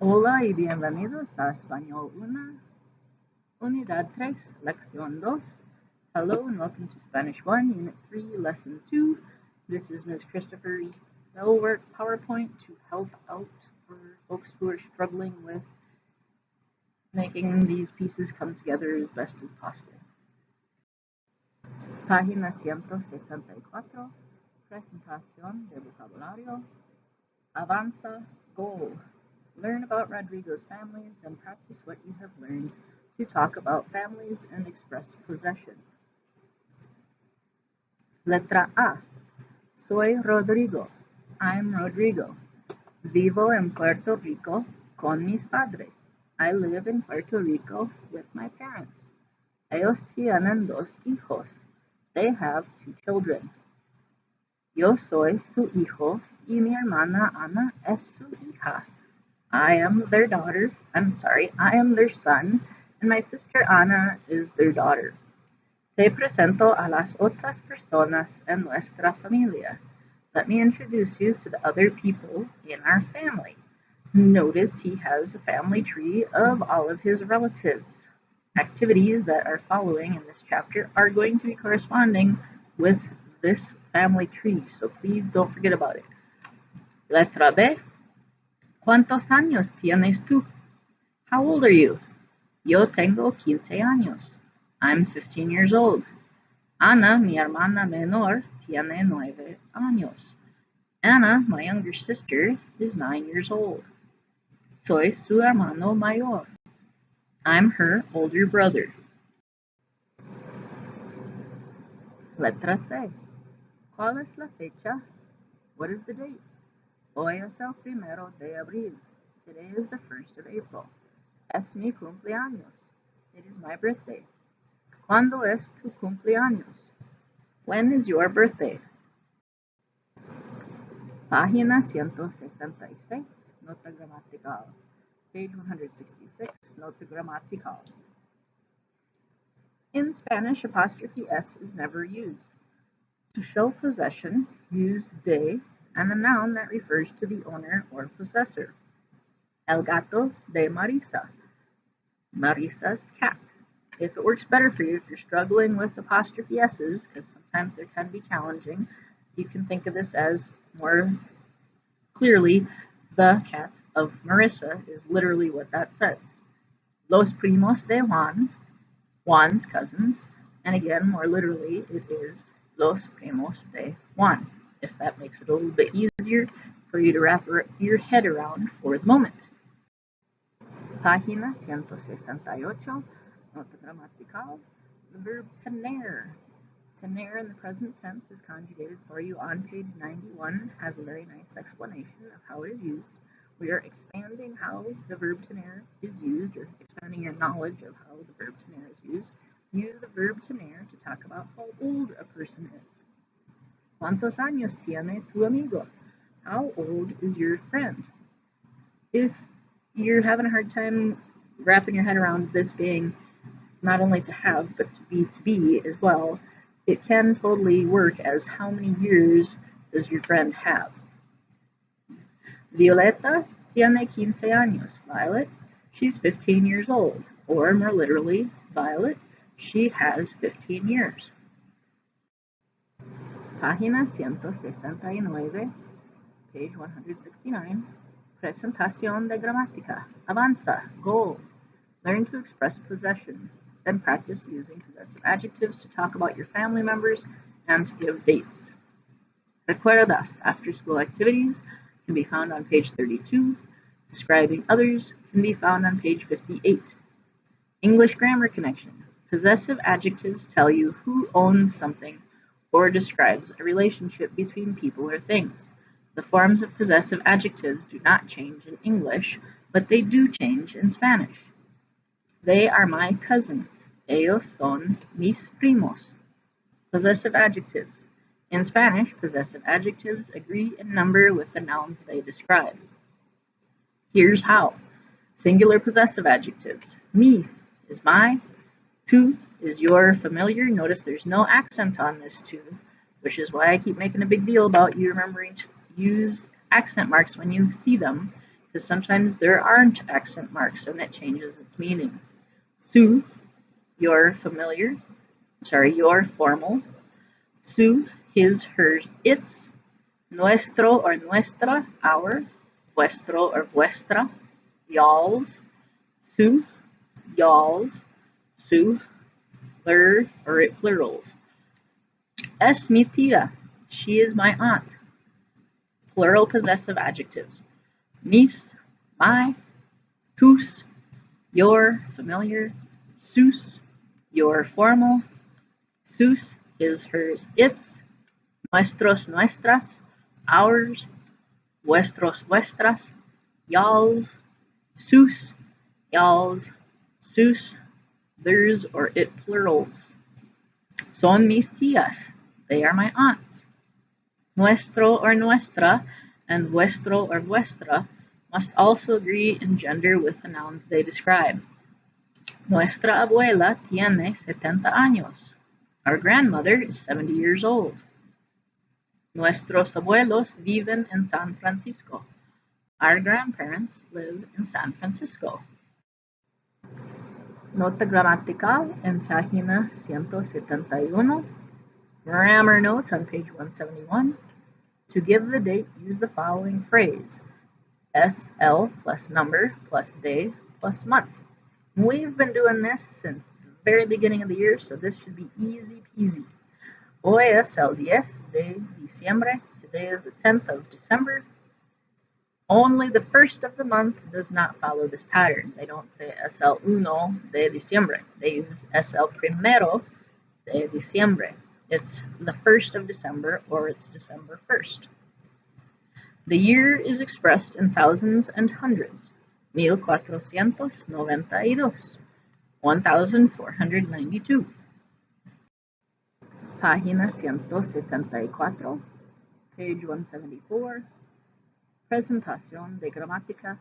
Hola y bienvenidos a Español 1, Unidad 3, Lección 2. Hello and welcome to Spanish 1, Unit 3, Lesson 2. This is Ms. Christopher's BellWork PowerPoint to help out for folks who are struggling with making these pieces come together as best as possible. Página 164, Presentación de vocabulario. Avanza, goal. Learn about Rodrigo's family, then practice what you have learned to talk about families and express possession. Letra A. Soy Rodrigo. I'm Rodrigo. Vivo en Puerto Rico con mis padres. I live in Puerto Rico with my parents. Ellos tienen dos hijos. They have 2 children. Yo soy su hijo y mi hermana Ana es su hija. I am their son, and my sister Ana is their daughter. Te presento a las otras personas en nuestra familia. Let me introduce you to the other people in our family. Notice he has a family tree of all of his relatives. Activities that are following in this chapter are going to be corresponding with this family tree, so please don't forget about it. Letra B. ¿Cuántos años tienes tú? How old are you? Yo tengo 15 años. I'm 15 years old. Ana, mi hermana menor, tiene 9 años. Ana, my younger sister, is 9 years old. Soy su hermano mayor. I'm her older brother. Letra C. ¿Cuál es la fecha? What is the date? Hoy es el 1 de abril. Today is the 1st of April. Es mi cumpleaños. It is my birthday. ¿Cuándo es tu cumpleaños? When is your birthday? Página 166, Nota gramatical. Page 166, Nota gramatical. In Spanish, apostrophe S is never used. To show possession, use de and a noun that refers to the owner or possessor. El gato de Marisa. Marisa's cat. If it works better for you, if you're struggling with apostrophe S's, because sometimes they can be challenging, you can think of this as more clearly, the cat of Marisa is literally what that says. Los primos de Juan, Juan's cousins, and again, more literally, it is los primos de Juan, if that makes it a little bit easier for you to wrap your head around for the moment. Página 168, Nota gramatical, the verb tener. Tener in the present tense is conjugated for you on page 91, has a very nice explanation of how it is used. We are expanding how the verb tener is used, or expanding your knowledge of how the verb tener is used. Use the verb tener to talk about how old a person is. ¿Cuántos años tiene tu amigo? How old is your friend? If you're having a hard time wrapping your head around this being not only to have, but to be as well, it can totally work as how many years does your friend have? Violeta tiene 15 años. Violet, she's 15 years old. Or more literally, Violet, she has 15 years. Página 169, page 169, Presentación de gramática. Avanza, goal. Learn to express possession. Then practice using possessive adjectives to talk about your family members and to give dates. Recuerdas, after-school activities can be found on page 32. Describing others can be found on page 58. English grammar connection. Possessive adjectives tell you who owns something or describes a relationship between people or things. The forms of possessive adjectives do not change in English, but they do change in Spanish. They are my cousins. Ellos son mis primos. Possessive adjectives. In Spanish, possessive adjectives agree in number with the nouns they describe. Here's how. Singular possessive adjectives. Mi is my. Tu is your familiar. Notice there's no accent on this tu, which is why I keep making a big deal about you remembering to use accent marks when you see them, because sometimes there aren't accent marks and it changes its meaning. Su, your familiar, your formal. Su, his, hers, its. Nuestro or nuestra, our. Vuestro or vuestra, y'all's. Su, y'all's. Su, plur or plurals. Es mi tía, she is my aunt. Plural possessive adjectives. Mis, my. Tus, your, familiar. Sus, your, formal. Sus, his, hers, its. Nuestros, nuestras, ours. Vuestros, vuestras, y'all's. Sus, y'all's. Sus, theirs or it plurals. Son mis tías, they are my aunts. Nuestro or nuestra and vuestro or vuestra must also agree in gender with the nouns they describe. Nuestra abuela tiene 70 años. Our grandmother is 70 years old. Nuestros abuelos viven en San Francisco. Our grandparents live in San Francisco. Nota gramatical en página 171. Grammar notes on page 171. To give the date, use the following phrase. SL plus number plus day plus month. We've been doing this since the very beginning of the year, so this should be easy peasy. Hoy es el 10 de diciembre. Today is the 10th of December. Only the first of the month does not follow this pattern. They don't say es el 1 de diciembre. They use es el primero de diciembre. It's the 1st of December or it's December 1st. The year is expressed in thousands and hundreds. 1492. 1492. Página 174, page 174. Presentación de gramática.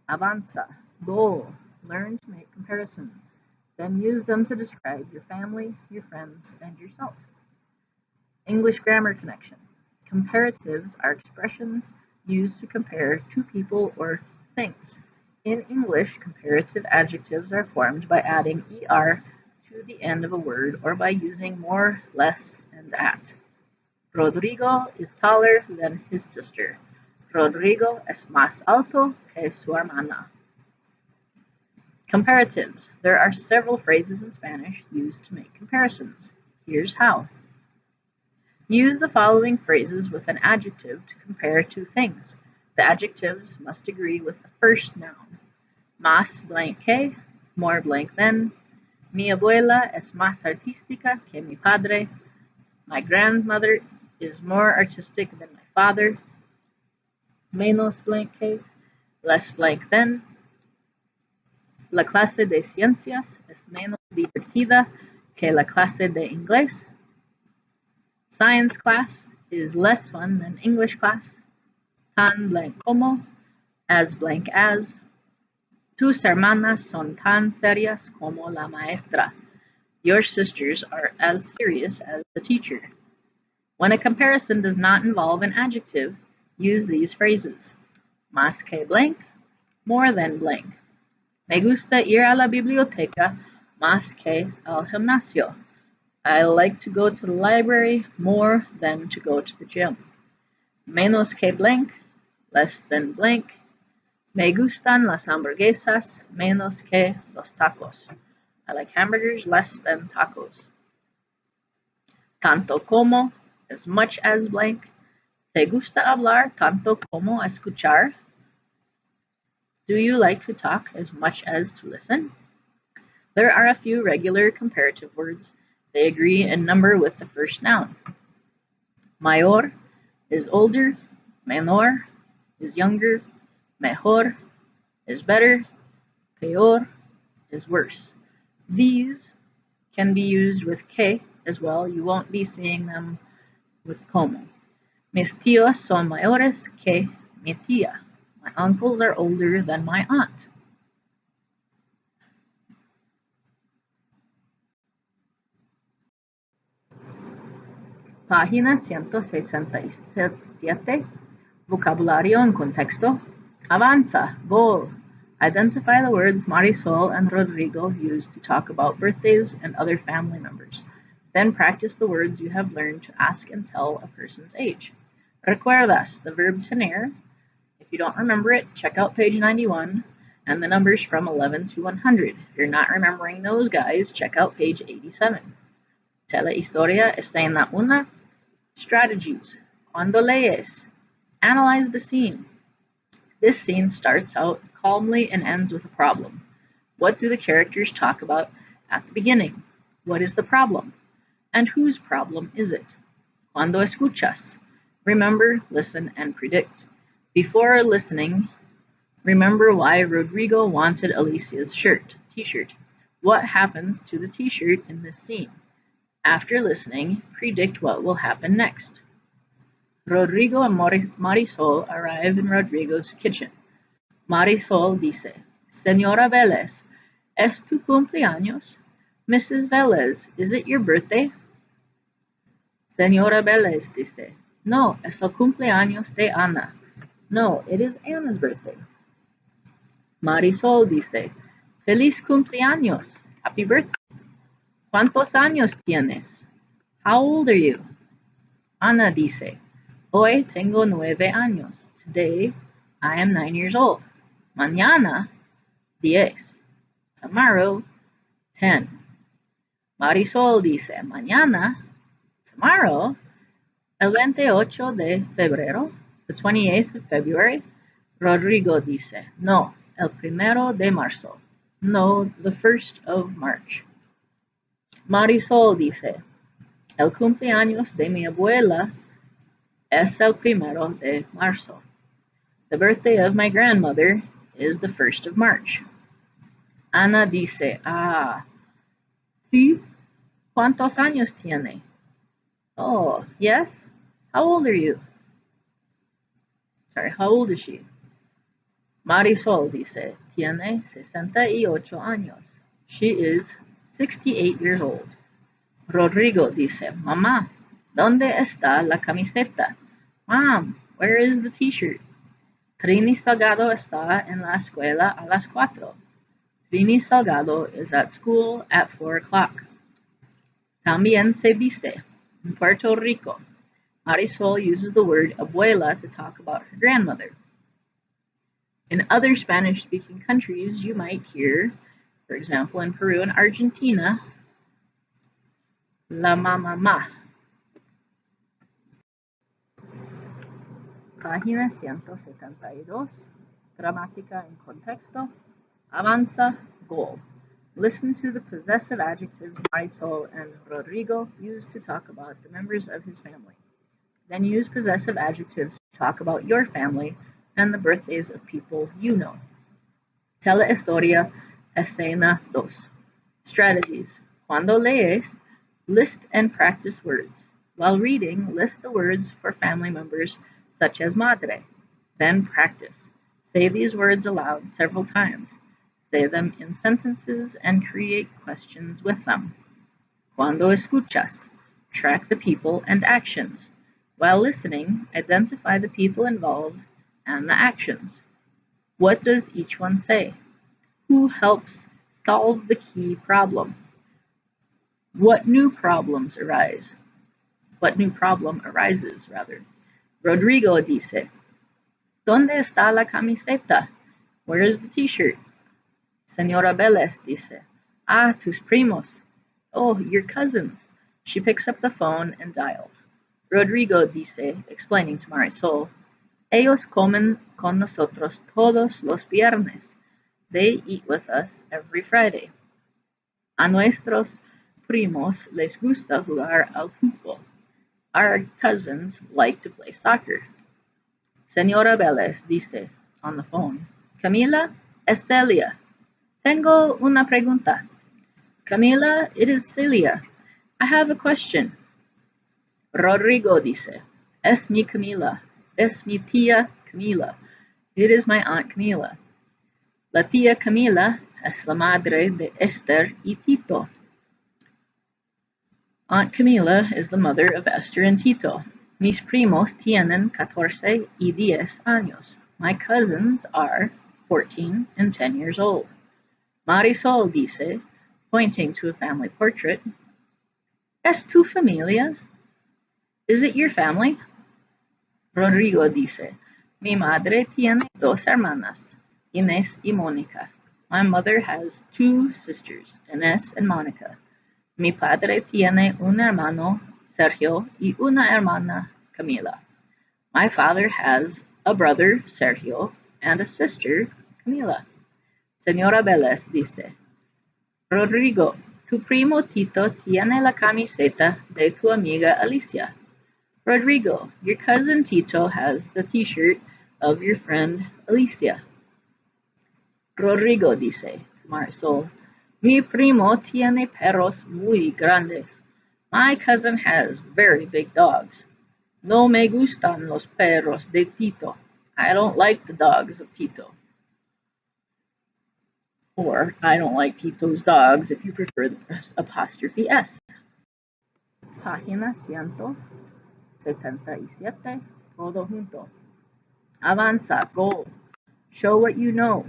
Avanza. Go. Learn to make comparisons. Then use them to describe your family, your friends, and yourself. English grammar connection. Comparatives are expressions used to compare two people or things. In English, comparative adjectives are formed by adding er to the end of a word or by using more, less, and at. Rodrigo is taller than his sister. Rodrigo es más alto que su hermana. Comparatives. There are several phrases in Spanish used to make comparisons. Here's how. Use the following phrases with an adjective to compare two things. The adjectives must agree with the first noun. Más blank que, more blank than. Mi abuela es más artística que mi padre. My grandmother is more artistic than my father. Menos blank que, less blank than. La clase de ciencias es menos divertida que la clase de inglés. Science class is less fun than English class. Tan blank como, as blank as. Tus hermanas son tan serias como la maestra. Your sisters are as serious as the teacher. When a comparison does not involve an adjective, use these phrases. Más que blank, more than blank. Me gusta ir a la biblioteca más que al gimnasio. I like to go to the library more than to go to the gym. Menos que blank, less than blank. Me gustan las hamburguesas menos que los tacos. I like hamburgers less than tacos. Tanto como, as much as blank. ¿Te gusta hablar tanto como escuchar? Do you like to talk as much as to listen? There are a few regular comparative words. They agree in number with the first noun. Mayor is older. Menor is younger. Mejor is better. Peor is worse. These can be used with que as well. You won't be seeing them with como. Mis tíos son mayores que mi tía. My uncles are older than my aunt. Página 167. Vocabulario en contexto. Avanza, go. Identify the words Marisol and Rodrigo used to talk about birthdays and other family members. Then practice the words you have learned to ask and tell a person's age. Recuerdas, the verb tener. If you don't remember it, check out page 91 and the numbers from 11 to 100. If you're not remembering those guys, check out page 87. Telehistoria está en la una. Strategies. Cuando lees, analyze the scene. This scene starts out calmly and ends with a problem. What do the characters talk about at the beginning? What is the problem? And whose problem is it? Cuando escuchas, remember, listen, and predict. Before listening, remember why Rodrigo wanted Alicia's t-shirt. What happens to the t-shirt in this scene? After listening, predict what will happen next. Rodrigo and Marisol arrive in Rodrigo's kitchen. Marisol dice, Señora Vélez, ¿es tu cumpleaños? Mrs. Vélez, is it your birthday? Señora Vélez dice, no, es el cumpleaños de Ana. No, it is Anna's birthday. Marisol dice, feliz cumpleaños, happy birthday. ¿Cuántos años tienes? How old are you? Ana dice, hoy tengo 9 años. Today, I am 9 years old. Mañana, 10. Tomorrow, 10. Marisol dice, mañana, tomorrow, el 28 de febrero, the 28th of February. Rodrigo dice, no, el 1 de marzo. No, the 1st of March. Marisol dice, el cumpleaños de mi abuela es el 1 de marzo. The birthday of my grandmother is the 1st of March. Ana dice, sí, ¿cuántos años tiene? Oh, yes, how old are you? Sorry, how old is she? Marisol dice, tiene 68 años. She is 68 years old. Rodrigo dice, mamá, ¿dónde está la camiseta? Mom, where is the t-shirt? Trini Salgado está en la escuela a las 4. Trini Salgado is at school at 4 o'clock. También se dice, in Puerto Rico, Marisol uses the word abuela to talk about her grandmother. In other Spanish-speaking countries, you might hear, for example, in Peru and Argentina, la mamá. Página 172, gramática en contexto, avanza, goal. Listen to the possessive adjectives Marisol and Rodrigo use to talk about the members of his family. Then use possessive adjectives to talk about your family and the birthdays of people you know. Telehistoria, escena 2. Strategies. Cuando lees, list and practice words. While reading, list the words for family members such as madre. Then practice. Say these words aloud several times. Say them in sentences and create questions with them. Cuando escuchas, track the people and actions. While listening, identify the people involved and the actions. What does each one say? Who helps solve the key problem? What new problems arise? What new problem arises, rather? Rodrigo dice, ¿Dónde está la camiseta? Where is the t-shirt? Señora Vélez dice, tus primos. Oh, your cousins. She picks up the phone and dials. Rodrigo dice, explaining to Marisol, ellos comen con nosotros todos los viernes. They eat with us every Friday. A nuestros primos les gusta jugar al fútbol. Our cousins like to play soccer. Señora Vélez dice on the phone, Camila, es Celia. Tengo una pregunta. Camila, it is Celia. I have a question. Rodrigo dice, es mi Camila. Es mi tía Camila. It is my aunt Camila. La tía Camila es la madre de Esther y Tito. Aunt Camila is the mother of Esther and Tito. Mis primos tienen 14 y 10 años. My cousins are 14 and 10 years old. Marisol dice, pointing to a family portrait, ¿Es tu familia? Is it your family? Rodrigo dice, Mi madre tiene dos hermanas, Inés y Mónica. My mother has two sisters, Inés and Mónica. Mi padre tiene un hermano, Sergio, y una hermana, Camila. My father has a brother, Sergio, and a sister, Camila. Señora Vélez dice, Rodrigo, tu primo Tito tiene la camiseta de tu amiga Alicia. Rodrigo, your cousin Tito has the t-shirt of your friend Alicia. Rodrigo dice to Marisol, Mi primo tiene perros muy grandes. My cousin has very big dogs. No me gustan los perros de Tito. I don't like the dogs of Tito. Or, I don't like Tito's dogs if you prefer the apostrophe S. Página 177, todo junto. Avanza, go. Show what you know.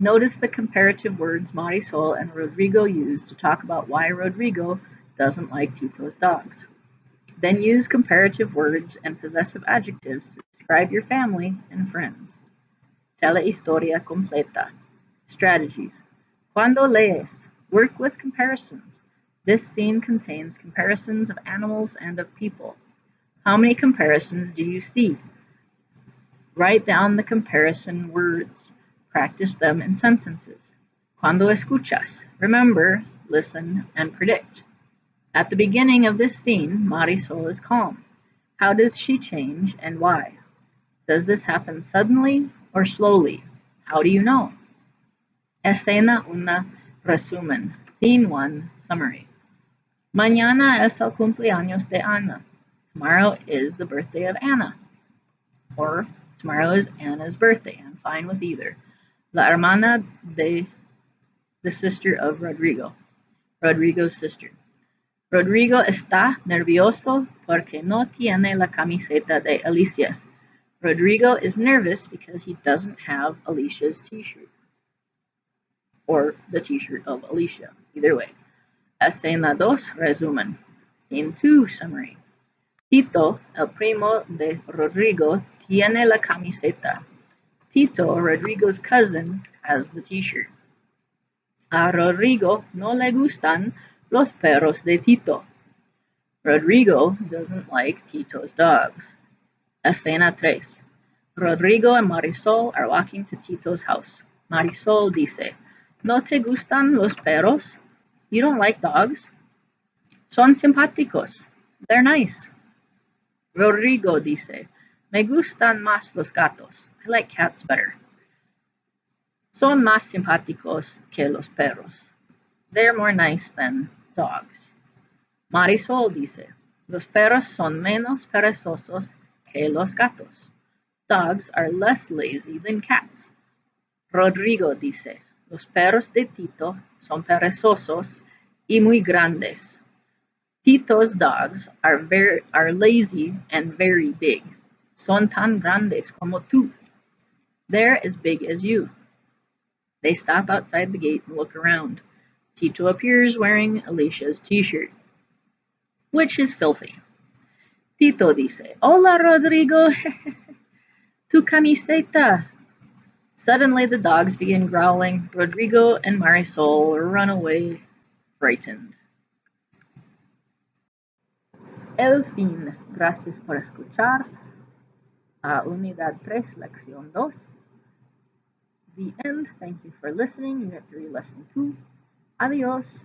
Notice the comparative words Marisol and Rodrigo use to talk about why Rodrigo doesn't like Tito's dogs. Then use comparative words and possessive adjectives to describe your family and friends. Telehistoria completa. Strategies. Cuando lees, work with comparisons. This scene contains comparisons of animals and of people. How many comparisons do you see? Write down the comparison words. Practice them in sentences. Cuando escuchas, remember, listen, and predict. At the beginning of this scene, Marisol is calm. How does she change and why? Does this happen suddenly or slowly? How do you know? Escena 1, resumen. Scene 1, summary. Mañana es el cumpleaños de Ana. Tomorrow is the birthday of Anna. Or tomorrow is Anna's birthday. I'm fine with either. La hermana de, the sister of Rodrigo. Rodrigo's sister. Rodrigo está nervioso porque no tiene la camiseta de Alicia. Rodrigo is nervous because he doesn't have Alicia's t-shirt. Or the t-shirt of Alicia. Either way. Escena 2, resumen. Scene 2, summary. Tito, el primo de Rodrigo, tiene la camiseta. Tito, Rodrigo's cousin, has the t-shirt. A Rodrigo no le gustan los perros de Tito. Rodrigo doesn't like Tito's dogs. Escena 3. Rodrigo and Marisol are walking to Tito's house. Marisol dice, ¿No te gustan los perros? You don't like dogs? Son simpáticos. They're nice. Rodrigo dice, Me gustan más los gatos. I like cats better. Son más simpáticos que los perros. They're more nice than dogs. Marisol dice, Los perros son menos perezosos que los gatos. Dogs are less lazy than cats. Rodrigo dice, Los perros de Tito son perezosos y muy grandes. Tito's dogs are lazy and very big. Son tan grandes como tú. They're as big as you. They stop outside the gate and look around. Tito appears wearing Alicia's t-shirt, which is filthy. Tito dice, Hola, Rodrigo, tu camiseta. Suddenly the dogs begin growling. Rodrigo and Marisol run away, frightened. El fin. Gracias por escuchar a Unidad 3, Lección 2. The end. Thank you for listening. Unit 3, Lesson 2. Adios.